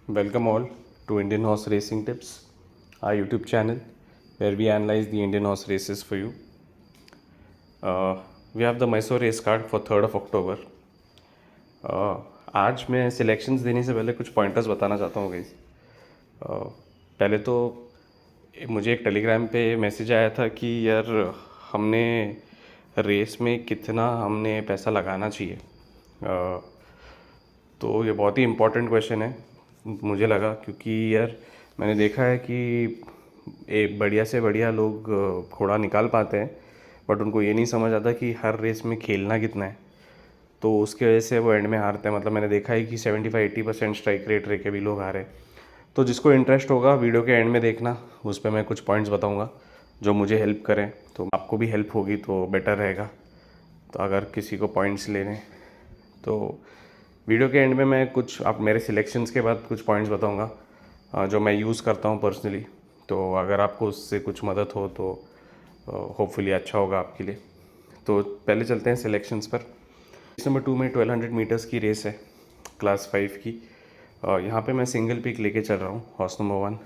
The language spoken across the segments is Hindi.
Welcome all to Indian Horse Racing Tips, our YouTube channel where we analyze the Indian horse races for you. We have the Mysore race card for 3rd of October. आज मैं सिलेक्शंस देने से पहले कुछ पॉइंटर्स बताना चाहता हूँ गाइस। पहले तो मुझे एक टेलीग्राम पे मैसेज आया था कि यार हमने रेस में कितना हमने पैसा लगाना चाहिए। तो ये बहुत ही इम्पोर्टेंट क्वेश्चन है मुझे लगा, क्योंकि यार मैंने देखा है कि एक बढ़िया से बढ़िया लोग घोड़ा निकाल पाते हैं, बट उनको ये नहीं समझ आता कि हर रेस में खेलना कितना है। तो उसकी वजह से वो एंड में हारते हैं। मतलब मैंने देखा है कि 75-80% स्ट्राइक रेट रह के भी लोग हारे। तो जिसको इंटरेस्ट होगा वीडियो के एंड में देखना, उस पर मैं कुछ पॉइंट्स बताऊंगा जो मुझे हेल्प करें, तो आपको भी हेल्प होगी तो बेटर रहेगा। तो अगर किसी को पॉइंट्स लेने, तो वीडियो के एंड में मैं कुछ आप मेरे सिलेक्शंस के बाद कुछ पॉइंट्स बताऊंगा जो मैं यूज़ करता हूं पर्सनली। तो अगर आपको उससे कुछ मदद हो तो होपफुली अच्छा होगा आपके लिए। तो पहले चलते हैं सिलेक्शंस पर। रेस नंबर 2 में 1200 मीटर्स की रेस है, क्लास 5 की। यहाँ पे मैं सिंगल पिक लेके चल रहा हूँ, हॉर्स नंबर 1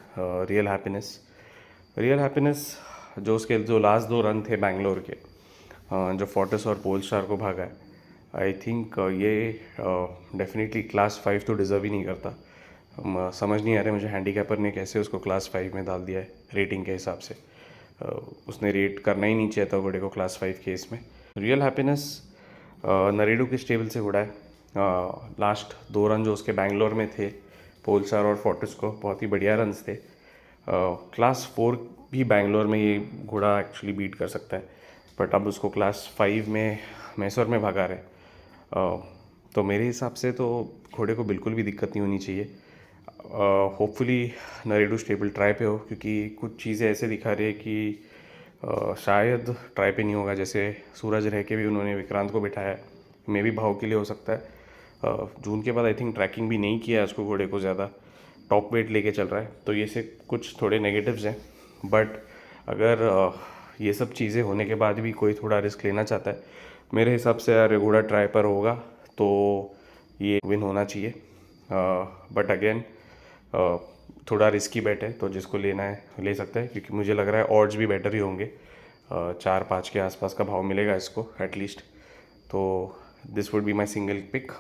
रियल हैप्पीनेस। जो लास्ट 2 रन थे बैंगलोर के, जो फोर्टिस और पोल स्टार को भागा है, आई थिंक ये डेफिनेटली क्लास 5 तो डिज़र्व ही नहीं करता। समझ नहीं आ रहा मुझे हैंडीकैपर ने कैसे उसको क्लास 5 में डाल दिया है रेटिंग के हिसाब से। उसने रेट करना ही नहीं चाहिए था घोड़े को क्लास 5 के इसमें। रियल हैप्पीनेस नरेडू के स्टेबल से घोड़ा है। लास्ट 2 रन जो उसके बैंगलोर में थे, पोल स्टार और फोर्टिस को, बहुत ही बढ़िया रन्स थे। क्लास 4 भी बैंगलोर में ये घोड़ा एक्चुअली बीट कर सकता है, बट अब उसको क्लास 5 में मैसूर में भगा रहे। तो मेरे हिसाब से तो घोड़े को बिल्कुल भी दिक्कत नहीं होनी चाहिए। होपफुली नरेडू स्टेबल ट्राई पे हो, क्योंकि कुछ चीज़ें ऐसे दिखा रही है कि शायद ट्राई पे नहीं होगा। जैसे सूरज रह के भी उन्होंने विक्रांत को बिठाया, मे भी भाव के लिए हो सकता है। जून के बाद आई थिंक ट्रैकिंग भी नहीं किया उसको, घोड़े को ज़्यादा टॉप वेट लेके चल रहा है। तो ये से कुछ थोड़े नेगेटिव्स हैं, बट अगर ये सब चीज़ें होने के बाद भी कोई थोड़ा रिस्क लेना चाहता है, मेरे हिसाब से यार घोड़ा ट्राई पर होगा तो ये विन होना चाहिए। बट अगेन थोड़ा रिस्की बेट है, तो जिसको लेना है ले सकता है, क्योंकि मुझे लग रहा है ऑड्स भी बेटर ही होंगे। 4-5 के आसपास का भाव मिलेगा इसको एटलीस्ट। तो this would be my single pick.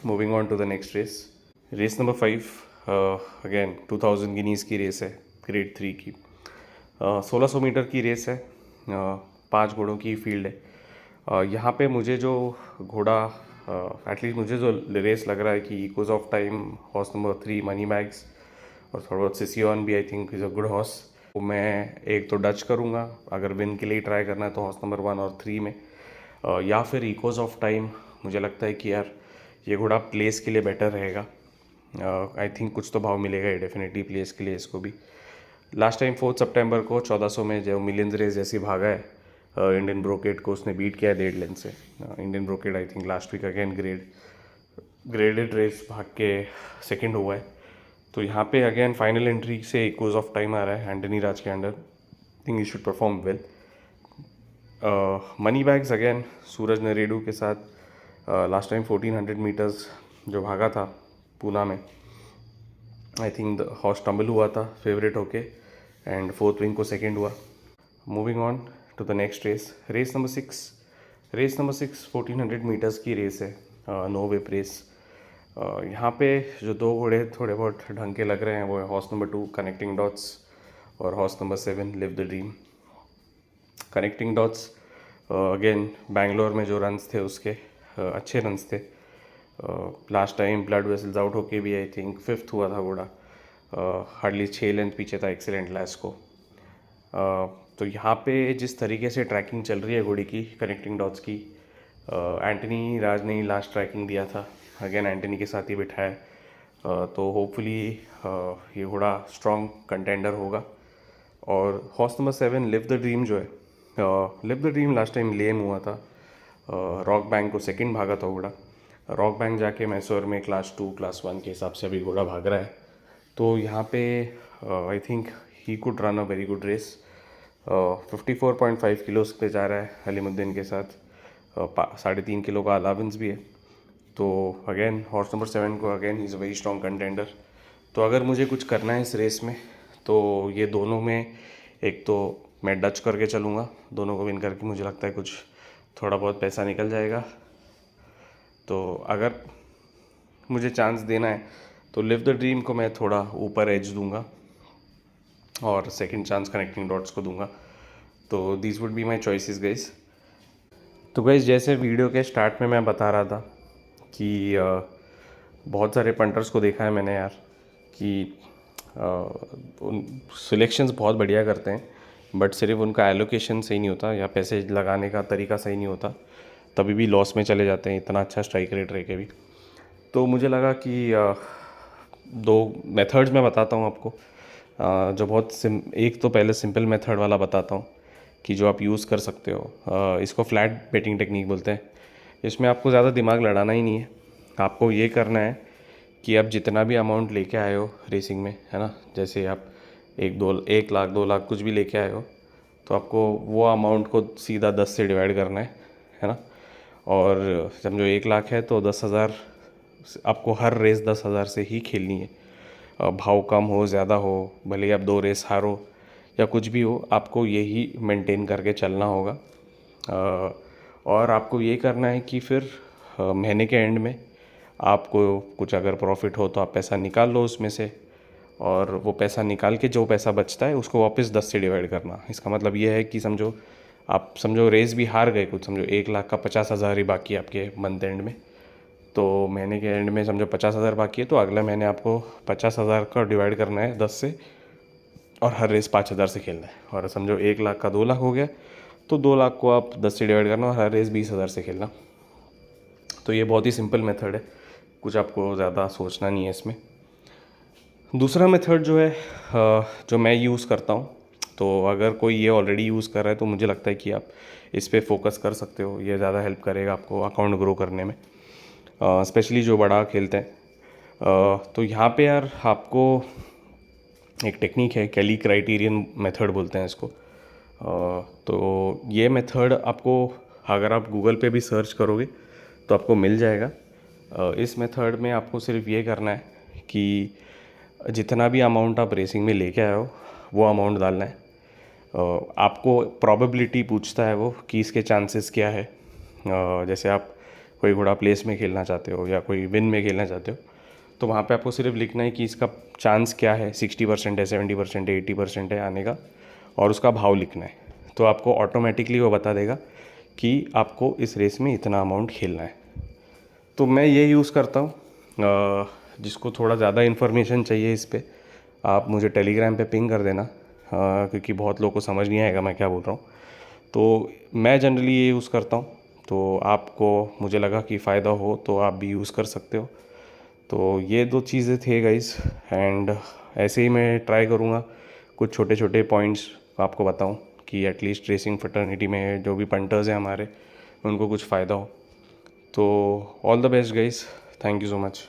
Moving on to the next race number 5। Again 2000 Guineas की रेस है, ग्रेड 3 की। 1600 मीटर की रेस है, 5 घोड़ों की फील्ड है। यहाँ पे मुझे जो घोड़ा एटलीस्ट मुझे जो रेस लग रहा है कि echoes of time, horse number 3 money bags, और थोड़ा बहुत सिसियोन भी I think is a good horse. तो मैं एक तो डच करूँगा, अगर विन के लिए ट्राई करना है तो हॉर्स नंबर 1 और 3 में, या फिर इकोज ऑफ टाइम। मुझे लगता है कि यार ये घोड़ा प्लेस के लिए बेटर रहेगा। आई थिंक कुछ तो भाव मिलेगा ये डेफिनेटली प्लेस के लिए इसको भी। लास्ट टाइम 4 सितंबर को 1400 में जो मिलियंस रेस जैसी भागा है, इंडियन ब्रोकेड को उसने बीट किया है 1.5 लेंथ से। Indian brocade I think last week again graded race भाग के सेकंड हुआ है। तो यहाँ पे अगेन फाइनल एंट्री से इक्वल्स ऑफ टाइम आ रहा है एंटनी राज के अंडर। Think you should perform well. Money bags again Suraj Naredu के साथ लास्ट टाइम 1400 मीटर्स जो भागा था पूना में, I think the horse tumble हुआ था फेवरेट होके, एंड 4th विंग को सेकंड हुआ। Moving on to the next race number 6 1400 metres की रेस है, नो विप रेस। यहाँ पे जो 2 घोड़े थोड़े बहुत ढंग के लग रहे हैं वो है हॉर्स नंबर 2 कनेक्टिंग डॉट्स और horse number 7 live the dream. Connecting dots again Bangalore में जो रन्स थे उसके अच्छे रन्स थे। Last time blood vessels out होके भी आई थिंक 5th हुआ था घोड़ा, हार्डली 6 लेंथ पीछे था एक्सीलेंट लास्ट को। तो यहाँ पे जिस तरीके से ट्रैकिंग चल रही है घोड़ी की, कनेक्टिंग डॉट्स की, एंटनी राज ने लास्ट ट्रैकिंग दिया था, अगेन एंटनी के साथ ही बिठाया। तो होपफुली ये घोड़ा स्ट्रॉन्ग कंटेंडर होगा। और horse number 7 live the dream जो है, live the dream last time lame हुआ था, रॉक बैंक को सेकंड भागा था घोड़ा। रॉक बैंक जाके मैसूर में क्लास 2 क्लास 1 के हिसाब से अभी घोड़ा भाग रहा है। तो यहाँ पे I think he could run a very good race. 54.5 kilos पे जा रहा है अलीमुद्दीन के साथ, 3.5 किलो का अलावेंस भी है। तो अगेन हॉर्स नंबर 7 को again he is a very strong contender. तो अगर मुझे कुछ करना है इस रेस में तो ये दोनों में एक तो मैं डच करके चलूँगा, दोनों को विन करके मुझे लगता है कुछ थोड़ा बहुत पैसा निकल जाएगा। तो अगर मुझे चांस देना है तो लिव द ड्रीम को मैं थोड़ा ऊपर एज दूंगा और सेकंड चांस कनेक्टिंग डॉट्स को दूंगा। तो these would be my choices guys. तो गाइस जैसे वीडियो के स्टार्ट में मैं बता रहा था कि बहुत सारे पंटर्स को देखा है मैंने यार कि सिलेक्शंस बहुत बढ़िया करते हैं बट सिर्फ उनका एलोकेशन सही नहीं होता या पैसे लगाने का तरीका सही नहीं होता, तभी भी लॉस में चले जाते हैं इतना अच्छा स्ट्राइक रेट रह के भी। तो मुझे लगा कि दो मेथड्स मैं बताता हूँ आपको, जो बहुत एक तो पहले सिंपल मेथड वाला बताता हूँ कि जो आप यूज़ कर सकते हो। इसको फ्लैट बेटिंग टेक्निक बोलते हैं। इसमें आपको ज़्यादा दिमाग लड़ाना ही नहीं है, आपको ये करना है कि आप जितना भी अमाउंट लेके आए हो रेसिंग में, है ना, जैसे आप 1 लाख 2 लाख कुछ भी लेके आए हो तो आपको वो अमाउंट को सीधा 10 से डिवाइड करना है ना। और समझो 1 लाख है तो 10,000 आपको हर रेस 10,000 से ही खेलनी है। भाव कम हो ज़्यादा हो, भले ही आप 2 रेस हारो या कुछ भी हो, आपको यही मेंटेन करके चलना होगा। और आपको ये करना है कि फिर महीने के एंड में आपको कुछ अगर प्रॉफिट हो तो आप पैसा निकाल लो उसमें से, और वो पैसा निकाल के जो पैसा बचता है उसको वापस 10 से डिवाइड करना। इसका मतलब ये है कि समझो रेस भी हार गए, कुछ समझो 1 लाख का 50,000 ही बाकी है आपके मंथ एंड में, तो महीने के एंड में समझो 50,000 बाकी है तो अगले महीने आपको 50,000 का डिवाइड करना है 10 से और हर रेस 5,000 से खेलना है। और समझो 1 लाख का 2 लाख हो गया तो 2 लाख को आप 10 से डिवाइड करना और हर रेस 20,000 से खेलना। तो ये बहुत ही सिंपल मेथड है, कुछ आपको ज़्यादा सोचना नहीं है इसमें। दूसरा मेथड जो है जो मैं यूज़ करता हूँ, तो अगर कोई ये ऑलरेडी यूज़ कर रहा है तो मुझे लगता है कि आप इस पे फोकस कर सकते हो, ये ज़्यादा हेल्प करेगा आपको अकाउंट ग्रो करने में, स्पेशली जो बड़ा खेलते हैं। तो यहाँ पे यार आपको एक टेक्निक है, कैली क्राइटेरियन मेथड बोलते हैं इसको। तो ये मेथड आपको अगर आप गूगल पे भी सर्च करोगे तो आपको मिल जाएगा। इस मेथड में आपको सिर्फ ये करना है कि जितना भी अमाउंट आप रेसिंग में लेके आए हो वो अमाउंट डालना है। आपको प्रोबेबिलिटी पूछता है वो कि इसके चांसेस क्या है। जैसे आप कोई घोड़ा प्लेस में खेलना चाहते हो या कोई विन में खेलना चाहते हो तो वहाँ पे आपको सिर्फ लिखना है कि इसका चांस क्या है, 60% है, 70% है, 80% है आने का, और उसका भाव लिखना है। तो आपको ऑटोमेटिकली वो बता देगा कि आपको इस रेस में इतना अमाउंट खेलना है। तो मैं ये यूज़ करता हूँ। जिसको थोड़ा ज़्यादा इन्फॉर्मेशन चाहिए इस पर, आप मुझे टेलीग्राम पे पिंग कर देना, क्योंकि बहुत लोगों को समझ नहीं आएगा मैं क्या बोल रहा हूँ। तो मैं जनरली ये यूज़ करता हूँ, तो आपको मुझे लगा कि फ़ायदा हो तो आप भी यूज़ कर सकते हो। तो ये 2 चीज़ें थे गाइस, एंड ऐसे ही मैं ट्राई करूँगा कुछ छोटे छोटे पॉइंट्स आपको बताऊँ कि एटलीस्ट रेसिंग फ्रेटर्निटी में जो भी पंटर्स हैं हमारे, उनको कुछ फ़ायदा हो। तो all the best guys, thank you so much.